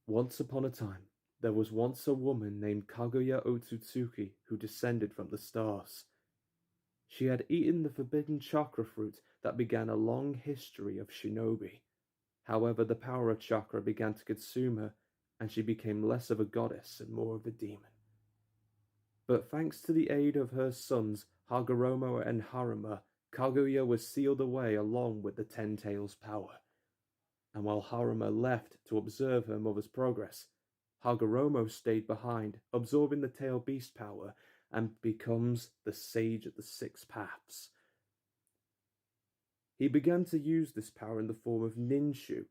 Once upon a time, there was once a woman named Kaguya Otsutsuki who descended from the stars. She had eaten the forbidden chakra fruit that began a long history of shinobi. However, the power of chakra began to consume her, and she became less of a goddess and more of a demon. But thanks to the aid of her sons Hagoromo and Haruma, Kaguya was sealed away along with the Ten Tails' power. And while Haruma left to observe her mother's progress, Hagoromo stayed behind, absorbing the tail beast power, and becomes the Sage of the Six Paths. He began to use this power in the form of ninshu,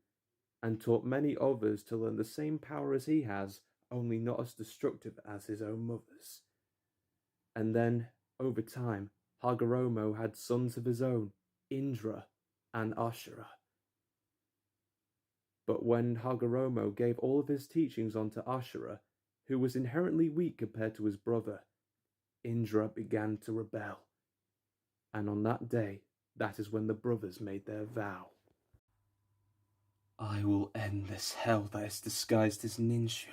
and taught many others to learn the same power as he has, only not as destructive as his own mother's. And then, over time, Hagoromo had sons of his own, Indra and Ashura. But when Hagoromo gave all of his teachings onto Ashura, who was inherently weak compared to his brother, Indra began to rebel. And on that day, that is when the brothers made their vow. I will end this hell that is disguised as ninshu.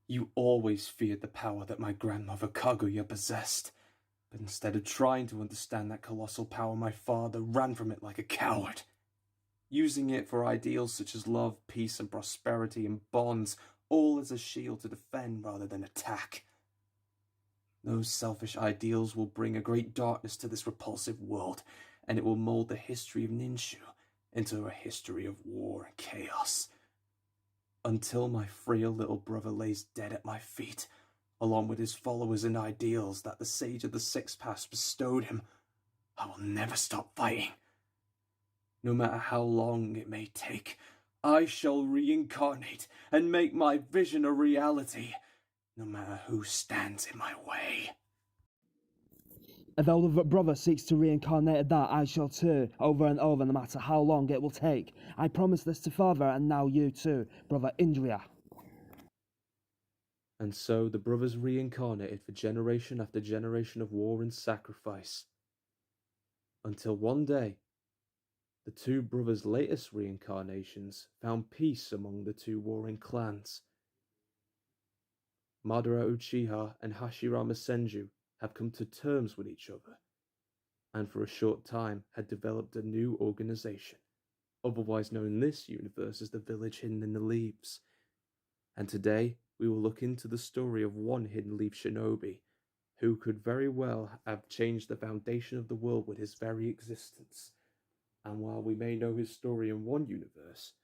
You always feared the power that my grandmother Kaguya possessed, but instead of trying to understand that colossal power, my father ran from it like a coward, using it for ideals such as love, peace, and prosperity and bonds, all as a shield to defend rather than attack. Those selfish ideals will bring a great darkness to this repulsive world, and it will mold the history of ninshu into a history of war and chaos. Until my frail little brother lays dead at my feet, along with his followers and ideals that the Sage of the Six Paths bestowed him, I will never stop fighting. No matter how long it may take, I shall reincarnate and make my vision a reality, no matter who stands in my way. Though the brother seeks to reincarnate that, I shall too, over and over, no matter how long it will take. I promise this to father, and now you too, brother Indra. And so the brothers reincarnated for generation after generation of war and sacrifice. Until one day, the two brothers' latest reincarnations found peace among the two warring clans. Madara Uchiha and Hashirama Senju have come to terms with each other, and for a short time had developed a new organization, otherwise known in this universe as the Village Hidden in the Leaves. And today, we will look into the story of one Hidden Leaf Shinobi, who could very well have changed the foundation of the world with his very existence. And while we may know his story in one universe,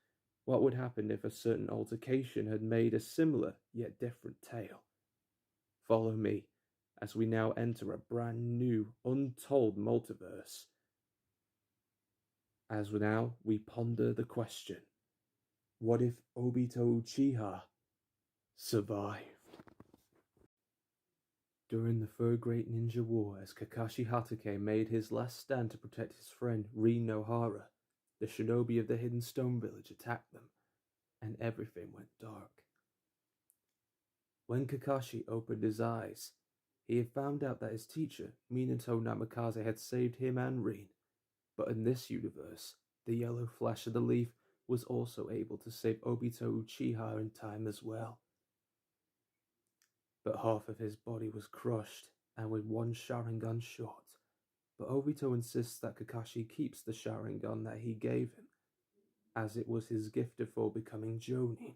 what would happen if a certain altercation had made a similar yet different tale? Follow me as we now enter a brand new, untold multiverse. As now we ponder the question, what if Obito Uchiha survived? During the Third Great Ninja War, as Kakashi Hatake made his last stand to protect his friend Rin Nohara, the shinobi of the Hidden Stone Village attacked them, and everything went dark. When Kakashi opened his eyes, he had found out that his teacher, Minato Namikaze, had saved him and Rin, but in this universe, the yellow flash of the leaf was also able to save Obito Uchiha in time as well. But half of his body was crushed, and with one Sharingan shot. But Obito insists that Kakashi keeps the Sharingan that he gave him, as it was his gift before becoming Jonin.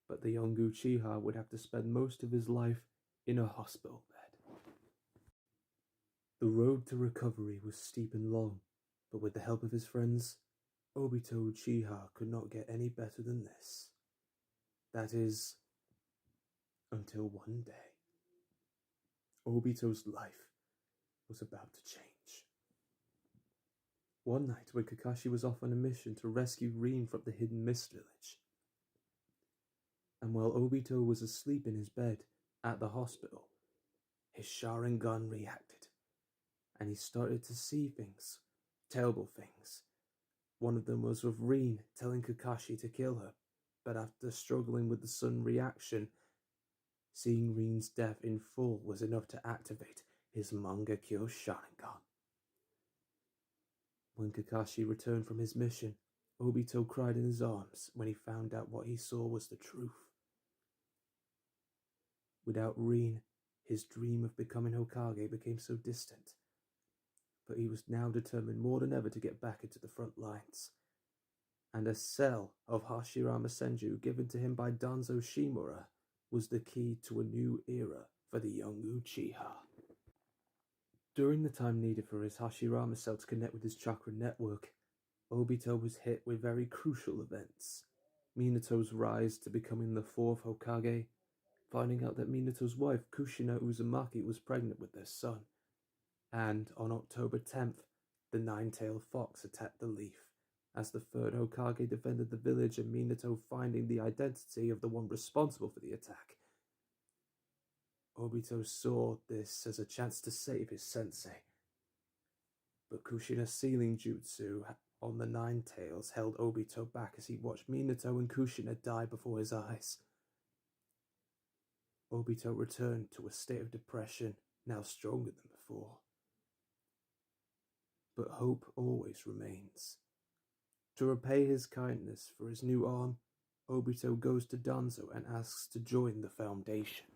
But the young Uchiha would have to spend most of his life in a hospital bed. The road to recovery was steep and long, but with the help of his friends, Obito Uchiha could not get any better than this. That is, until one day, Obito's life was about to change. One night when Kakashi was off on a mission to rescue Rin from the Hidden Mist Village, and while Obito was asleep in his bed at the hospital, his Sharingan reacted, and he started to see things, terrible things. One of them was of Rin telling Kakashi to kill her, but after struggling with the sudden reaction, seeing Rin's death in full was enough to activate his Mangekyo Sharingan. When Kakashi returned from his mission, Obito cried in his arms when he found out what he saw was the truth. Without Rin, his dream of becoming Hokage became so distant, but he was now determined more than ever to get back into the front lines. And a cell of Hashirama Senju given to him by Danzo Shimura was the key to a new era for the young Uchiha. During the time needed for his Hashirama cell to connect with his chakra network, Obito was hit with very crucial events. Minato's rise to becoming the fourth Hokage, finding out that Minato's wife Kushina Uzumaki was pregnant with their son, and on October 10th, the nine-tailed fox attacked the leaf, as the third Hokage defended the village and Minato finding the identity of the one responsible for the attack. Obito saw this as a chance to save his sensei, but Kushina's sealing jutsu on the Nine Tails held Obito back as he watched Minato and Kushina die before his eyes. Obito returned to a state of depression, now stronger than before. But hope always remains. To repay his kindness for his new arm, Obito goes to Danzo and asks to join the Foundation.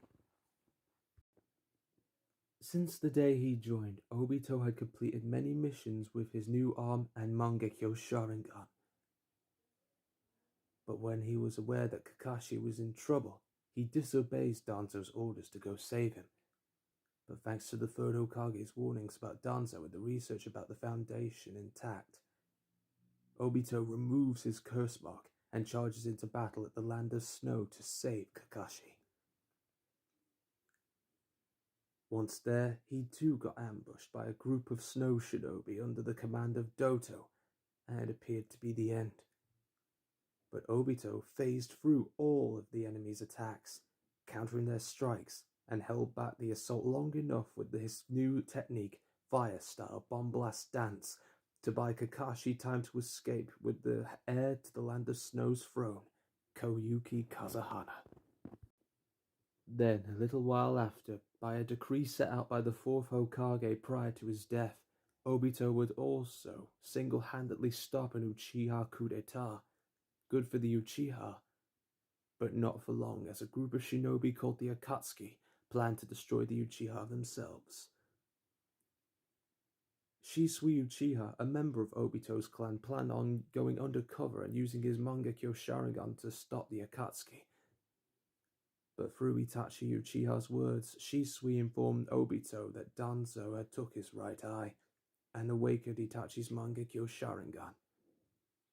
Since the day he joined, Obito had completed many missions with his new arm and Mangekyo Sharingan. But when he was aware that Kakashi was in trouble, he disobeys Danzo's orders to go save him. But thanks to the third Hokage's warnings about Danzo and the research about the Foundation intact, Obito removes his curse mark and charges into battle at the Land of Snow to save Kakashi. Once there, he too got ambushed by a group of snow shinobi under the command of Doto, and it appeared to be the end. But Obito phased through all of the enemy's attacks, countering their strikes, and held back the assault long enough with his new technique, Fire Style Bomb Blast Dance, to buy Kakashi time to escape with the heir to the Land of Snow's throne, Koyuki Kazahana. Then, a little while after, by a decree set out by the fourth Hokage prior to his death, Obito would also single-handedly stop an Uchiha coup d'etat. Good for the Uchiha, but not for long, as a group of shinobi called the Akatsuki planned to destroy the Uchiha themselves. S.W.I Uchiha, a member of Obito's clan, planned on going undercover and using his Mangekyo Sharingan to stop the Akatsuki. But through Itachi Uchiha's words, S.W.I informed Obito that Danzo had took his right eye and awakened Itachi's Mangekyo Sharingan.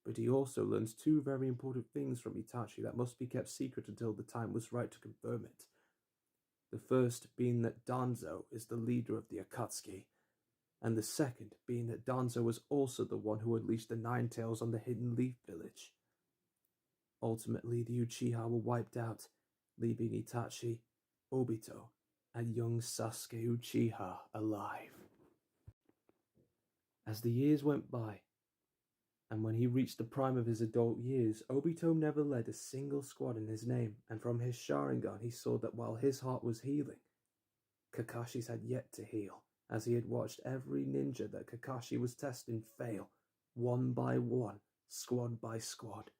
But he also learns two very important things from Itachi that must be kept secret until the time was right to confirm it. The first being that Danzo is the leader of the Akatsuki, and the second being that Danzo was also the one who unleashed the Nine Tails on the Hidden Leaf Village. Ultimately, the Uchiha were wiped out, leaving Itachi, Obito, and young Sasuke Uchiha alive. As the years went by, and when he reached the prime of his adult years, Obito never led a single squad in his name, and from his Sharingan he saw that while his heart was healing, Kakashi's had yet to heal, as he had watched every ninja that Kakashi was testing fail, one by one, squad by squad.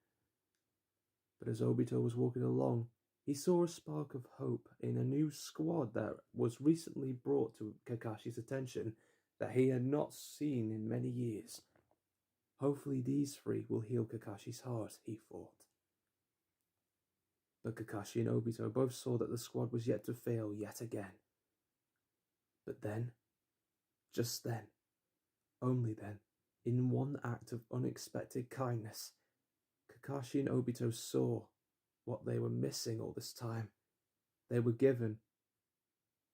But as Obito was walking along, he saw a spark of hope in a new squad that was recently brought to Kakashi's attention that he had not seen in many years. Hopefully these three will heal Kakashi's heart, he thought. But Kakashi and Obito both saw that the squad was yet to fail yet again. But then, just then, only then, in one act of unexpected kindness, Kakashi and Obito saw what they were missing all this time. They were given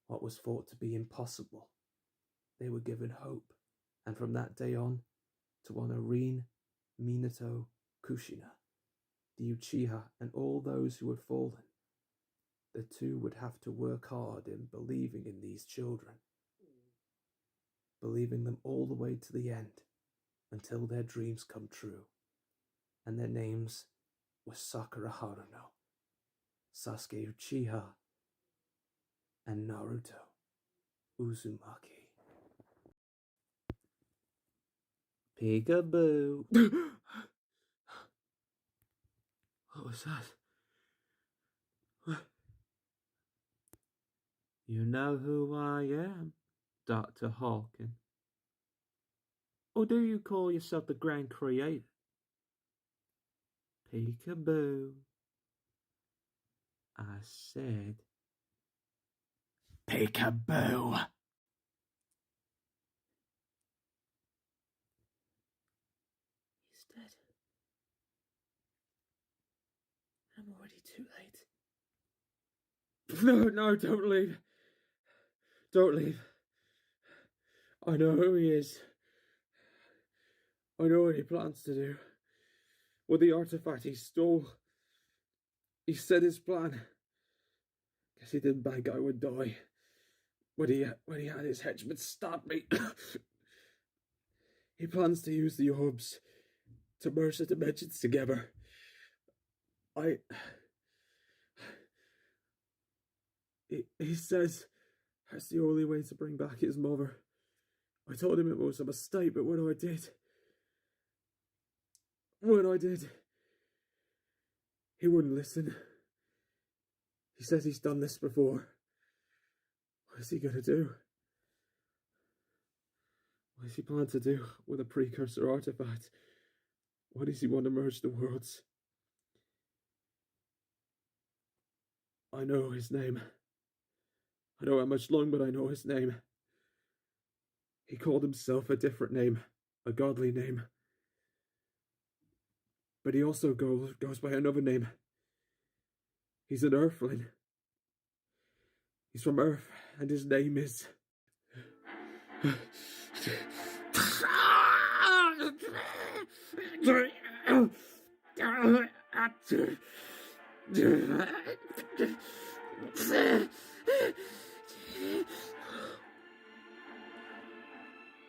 what was thought to be impossible. They were given hope, and from that day on, to honor Rin, Minato, Kushina, the Uchiha, and all those who had fallen, the two would have to work hard in believing in these children, believing them all the way to the end, until their dreams come true. And their names were Sakura Haruno, Sasuke Uchiha, and Naruto Uzumaki. Peekaboo. was that? You know who I am, Dr. Hawkin? Or do you call yourself the Grand Creator? Peekaboo. I said, peekaboo. He's dead. I'm already too late. No, don't leave. Don't leave. I know who he is. I know what he plans to do. With the artifact he stole. He said his plan. Guess he didn't think I would die. When he had his henchmen stab me. He plans to use the orbs to merge the dimensions together. He says that's the only way to bring back his mother. I told him it was a mistake, but when I did, he wouldn't listen. He says he's done this before. What is he gonna do? What does he plan to do with a precursor artifact? Why does he want to merge the worlds? I know his name. I know how much long, but I know his name. He called himself a different name, a godly name. But he also goes by another name. He's an Earthling. He's from Earth, and his name is...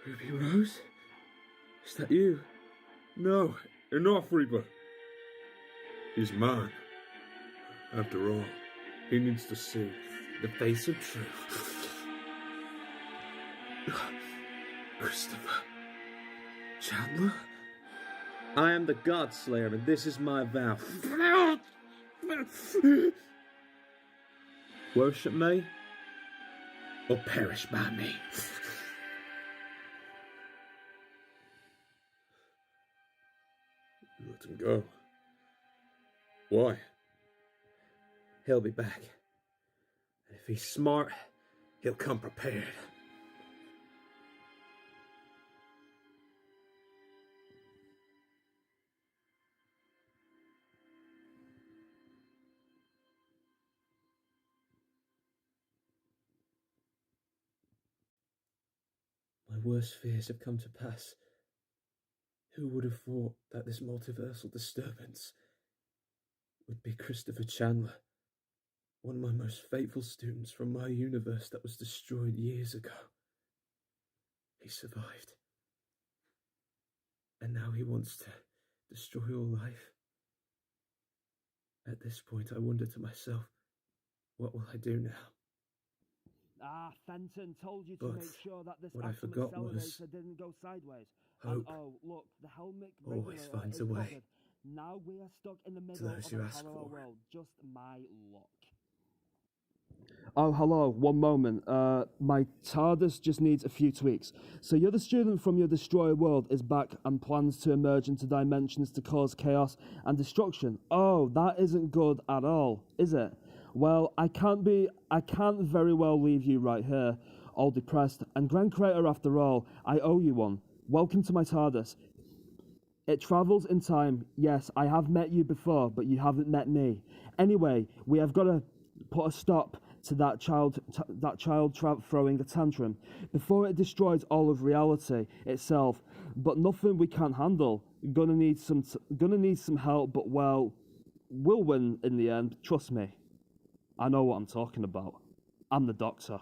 Ruby Rose? Is that you? No, enough, Reaper. He's mine. After all, he needs to see the face of truth. Christopher Chandler? I am the God Slayer, and this is my vow. Worship me, or perish by me. Let him go. Why? He'll be back. And if he's smart, he'll come prepared. My worst fears have come to pass. Who would have thought that this multiversal disturbance would be Christopher Chandler, one of my most faithful students from my universe that was destroyed years ago. He survived. And now he wants to destroy all life. At this point, I wonder to myself, what will I do now? Fenton told you to But make sure that this what I atom forgot accelerator was didn't go sideways. hope And look, the helmet always regulator finds is a way. buggered. Now we are stuck in the middle those of who a ask parallel for it. world. Just my luck. Oh, hello, one moment. My TARDIS just needs a few tweaks. So you're the student from your destroyer world is back and plans to emerge into dimensions to cause chaos and destruction. Oh, that isn't good at all, is it? Well, I can't very well leave you right here, all depressed. And Grand Crater, after all, I owe you one. Welcome to my TARDIS. It travels in time. Yes, I have met you before, but you haven't met me. Anyway, we have got to put a stop to that child throwing a tantrum before it destroys all of reality itself. But nothing we can't handle. Gonna need some help, but well, we'll win in the end. Trust me. I know what I'm talking about. I'm the Doctor.